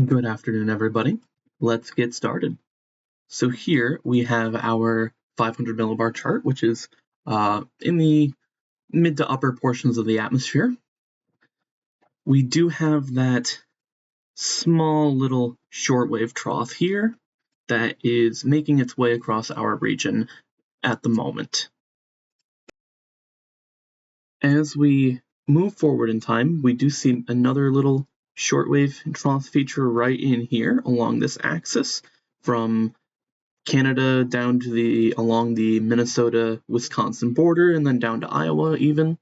Good afternoon, everybody. Let's get started. So here we have our 500 millibar chart, which is in the mid to upper portions of the atmosphere. We do have that small little shortwave trough here that is making its way across our region at the moment. As we move forward in time, we do see another little shortwave trough feature right in here along this axis from Canada down to along the Minnesota-Wisconsin border and then down to Iowa even.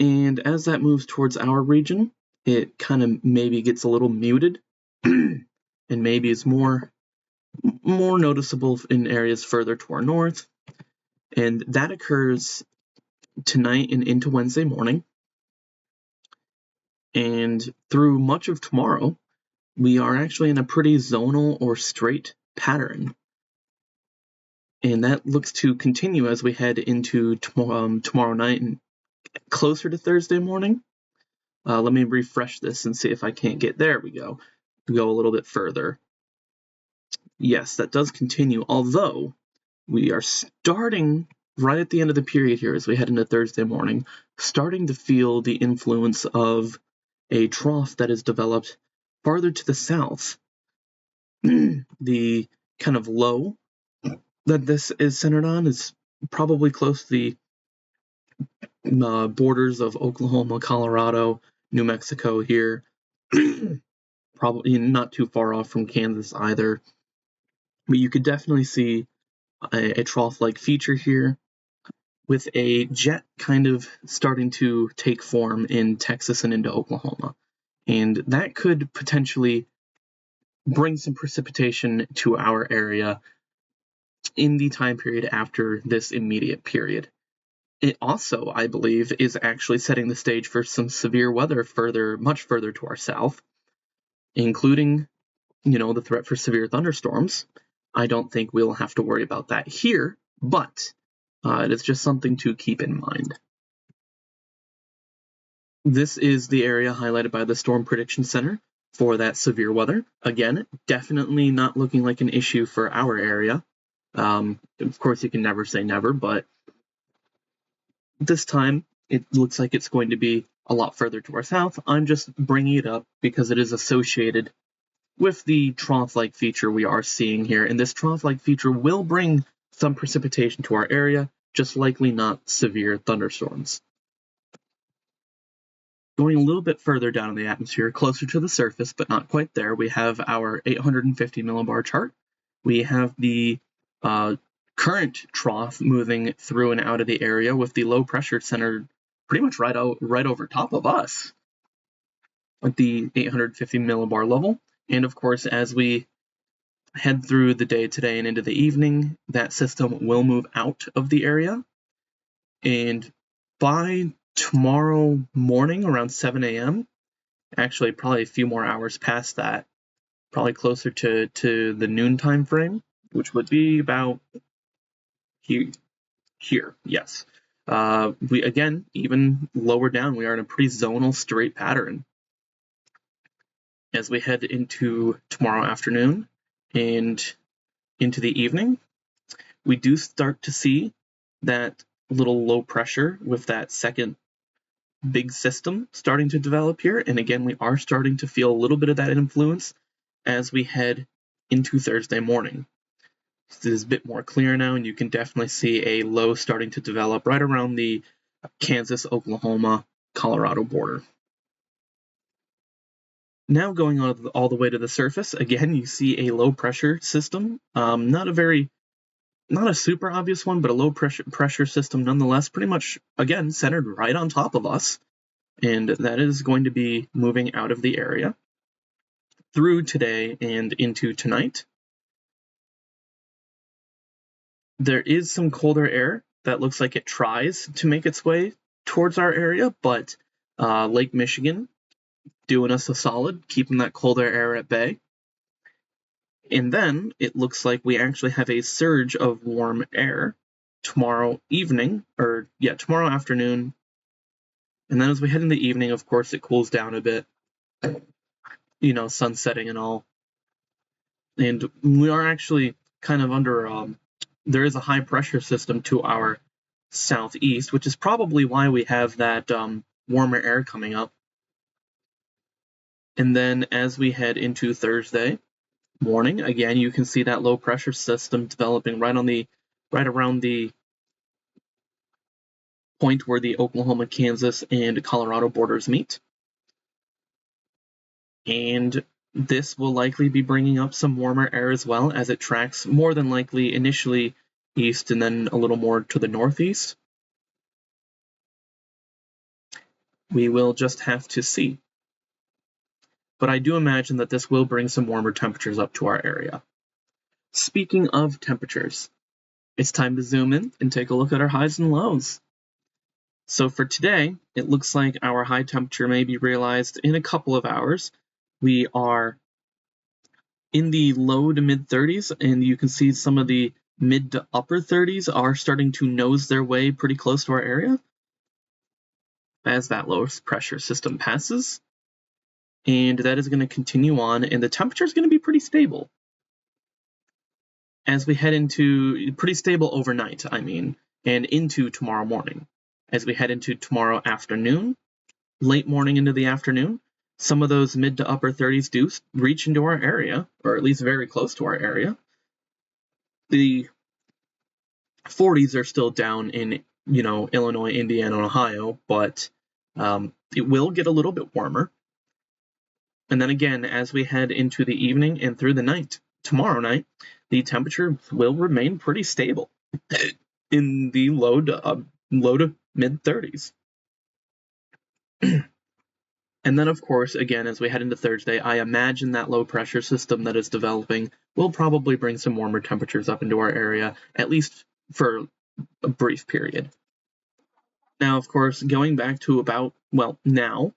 And as that moves towards our region, it kind of maybe gets a little muted and maybe is more noticeable in areas further to our north. And that occurs tonight and into Wednesday morning. And through much of tomorrow, we are actually in a pretty zonal or straight pattern. And that looks to continue as we head into tomorrow night and closer to Thursday morning. Let me refresh this and see if I can't get there. We go a little bit further. Yes, that does continue, although we are starting right at the end of the period here as we head into Thursday morning, starting to feel the influence of a trough that is developed farther to the south. The kind of low that this is centered on is probably close to the borders of Oklahoma, Colorado, New Mexico here. Probably not too far off from Kansas either. But you could definitely see a trough-like feature here with a jet kind of starting to take form in Texas and into Oklahoma. And that could potentially bring some precipitation to our area in the time period after this immediate period. It also, I believe, is actually setting the stage for some severe weather much further to our south, including, the threat for severe thunderstorms. I don't think we'll have to worry about that here, but it is just something to keep in mind. This is the area highlighted by the Storm Prediction Center for that severe weather. Again, definitely not looking like an issue for our area. Of course, you can never say never, but this time it looks like it's going to be a lot further to our south. I'm just bringing it up because it is associated with the trough-like feature we are seeing here, and this trough-like feature will bring some precipitation to our area, just likely not severe thunderstorms. Going a little bit further down in the atmosphere, closer to the surface, but not quite there, we have our 850 millibar chart. We have the current trough moving through and out of the area with the low pressure centered pretty much right over top of us at the 850 millibar level. And of course, as we head through the day today and into the evening, that system will move out of the area. And by tomorrow morning around 7 a.m., actually probably a few more hours past that, probably closer to the noon time frame, which would be about here, yes. We again, even lower down, we are in a pretty zonal straight pattern. As we head into tomorrow afternoon and into the evening, we do start to see that little low pressure with that second big system starting to develop here. And again, we are starting to feel a little bit of that influence as we head into Thursday morning. This is a bit more clear now, and you can definitely see a low starting to develop right around the Kansas, Oklahoma, Colorado border. Now going all the way to the surface, again, you see a low pressure system. Not a super obvious one, but a low pressure system nonetheless, pretty much, again, centered right on top of us. And that is going to be moving out of the area through today and into tonight. There is some colder air that looks like it tries to make its way towards our area, but Lake Michigan doing us a solid, keeping that colder air at bay. And then it looks like we actually have a surge of warm air tomorrow afternoon. And then as we head into the evening, of course, it cools down a bit. sun setting and all. And we are actually kind of under, there is a high pressure system to our southeast, which is probably why we have that warmer air coming up. And then as we head into Thursday morning, again, you can see that low pressure system developing right around the point where the Oklahoma, Kansas, and Colorado borders meet. And this will likely be bringing up some warmer air as well, as it tracks more than likely initially east and then a little more to the northeast. We will just have to see. But I do imagine that this will bring some warmer temperatures up to our area. Speaking of temperatures, it's time to zoom in and take a look at our highs and lows. So for today, it looks like our high temperature may be realized in a couple of hours. We are in the low to mid 30s, and you can see some of the mid to upper 30s are starting to nose their way pretty close to our area as that low pressure system passes. And that is going to continue on, and the temperature is going to be pretty stable as we head into pretty stable overnight, and into tomorrow morning. As we head into tomorrow afternoon, late morning into the afternoon, some of those mid to upper 30s do reach into our area, or at least very close to our area. The 40s are still down in, Illinois, Indiana, and Ohio, but it will get a little bit warmer. And then again, as we head into the evening and through the night, tomorrow night, the temperature will remain pretty stable in the low to mid 30s. And then, of course, again, as we head into Thursday, I imagine that low pressure system that is developing will probably bring some warmer temperatures up into our area, at least for a brief period. Now, of course, going back to now,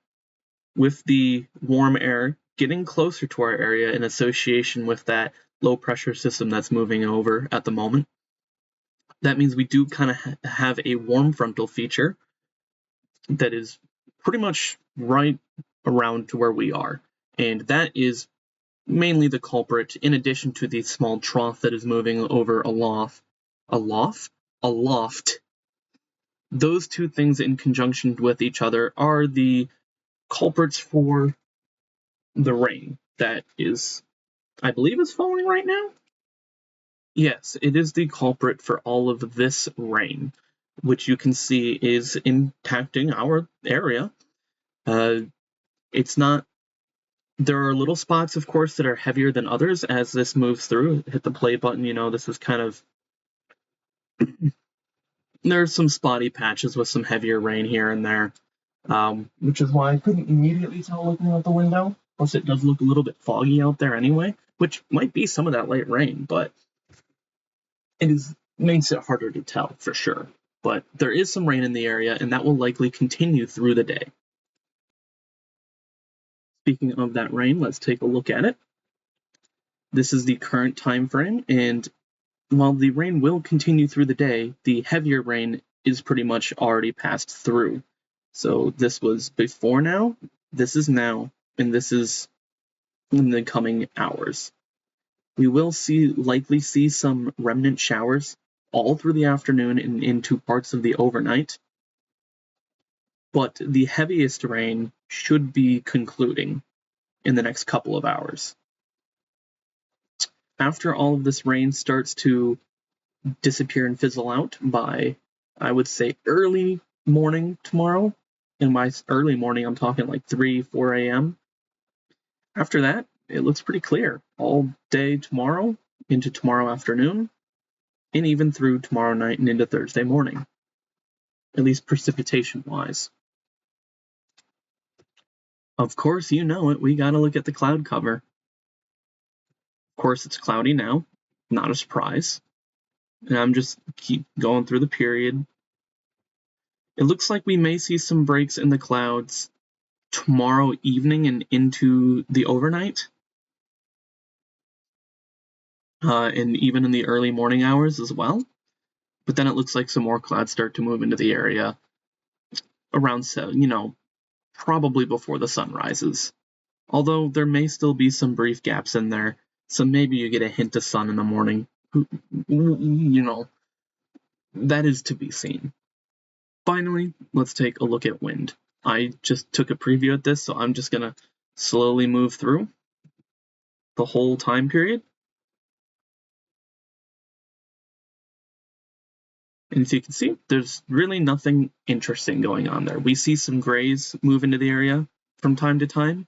with the warm air getting closer to our area in association with that low pressure system that's moving over at the moment, that means we do kind of have a warm frontal feature that is pretty much right around to where we are. And that is mainly the culprit, in addition to the small trough that is moving over aloft. Those two things in conjunction with each other are the culprits for the rain that is, I believe, is falling right now. Yes, it is the culprit for all of this rain, which you can see is impacting our area. It's not. There are little spots, of course, that are heavier than others as this moves through. Hit the play button, this is kind of. There's some spotty patches with some heavier rain here and there, which is why I couldn't immediately tell looking out the window. Plus, it does look a little bit foggy out there anyway, which might be some of that light rain, but makes it harder to tell for sure. But there is some rain in the area, and that will likely continue through the day. Speaking of that rain, let's take a look at it. This is the current time frame, and while the rain will continue through the day, the heavier rain is pretty much already passed through. So this was before now, this is now, and this is in the coming hours. We will likely see some remnant showers all through the afternoon and into parts of the overnight. But the heaviest rain should be concluding in the next couple of hours. After all of this rain starts to disappear and fizzle out by, I would say, early morning tomorrow. In my early morning, I'm talking like 3, 4 a.m. After that, it looks pretty clear all day tomorrow, into tomorrow afternoon, and even through tomorrow night and into Thursday morning, at least precipitation-wise. Of course, you know it, we gotta look at the cloud cover. Of course, it's cloudy now, not a surprise. And I'm just keep going through the period. It looks like we may see some breaks in the clouds tomorrow evening and into the overnight. And even in the early morning hours as well. But then it looks like some more clouds start to move into the area around, probably before the sun rises. Although there may still be some brief gaps in there, so maybe you get a hint of sun in the morning. That is to be seen. Finally, let's take a look at wind. I just took a preview at this, so I'm just going to slowly move through the whole time period. And as you can see, there's really nothing interesting going on there. We see some grays move into the area from time to time,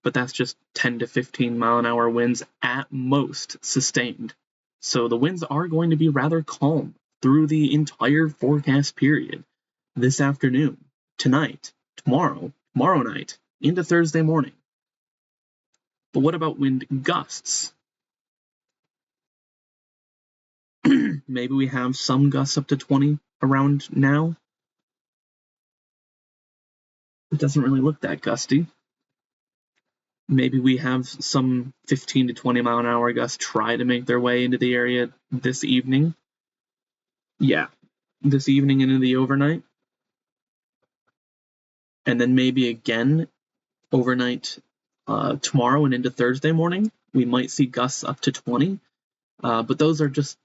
but that's just 10 to 15 mile an hour winds at most sustained. So the winds are going to be rather calm through the entire forecast period this afternoon, tonight, tomorrow night, into Thursday morning. But what about wind gusts? Maybe we have some gusts up to 20 around now. It doesn't really look that gusty. Maybe we have some 15 to 20 mile an hour gusts try to make their way into the area this evening. Yeah, this evening into the overnight. And then maybe again overnight tomorrow and into Thursday morning. We might see gusts up to 20, but those are just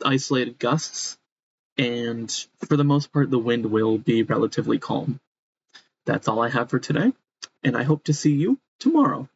isolated gusts. And for the most part, the wind will be relatively calm. That's all I have for today, and I hope to see you tomorrow.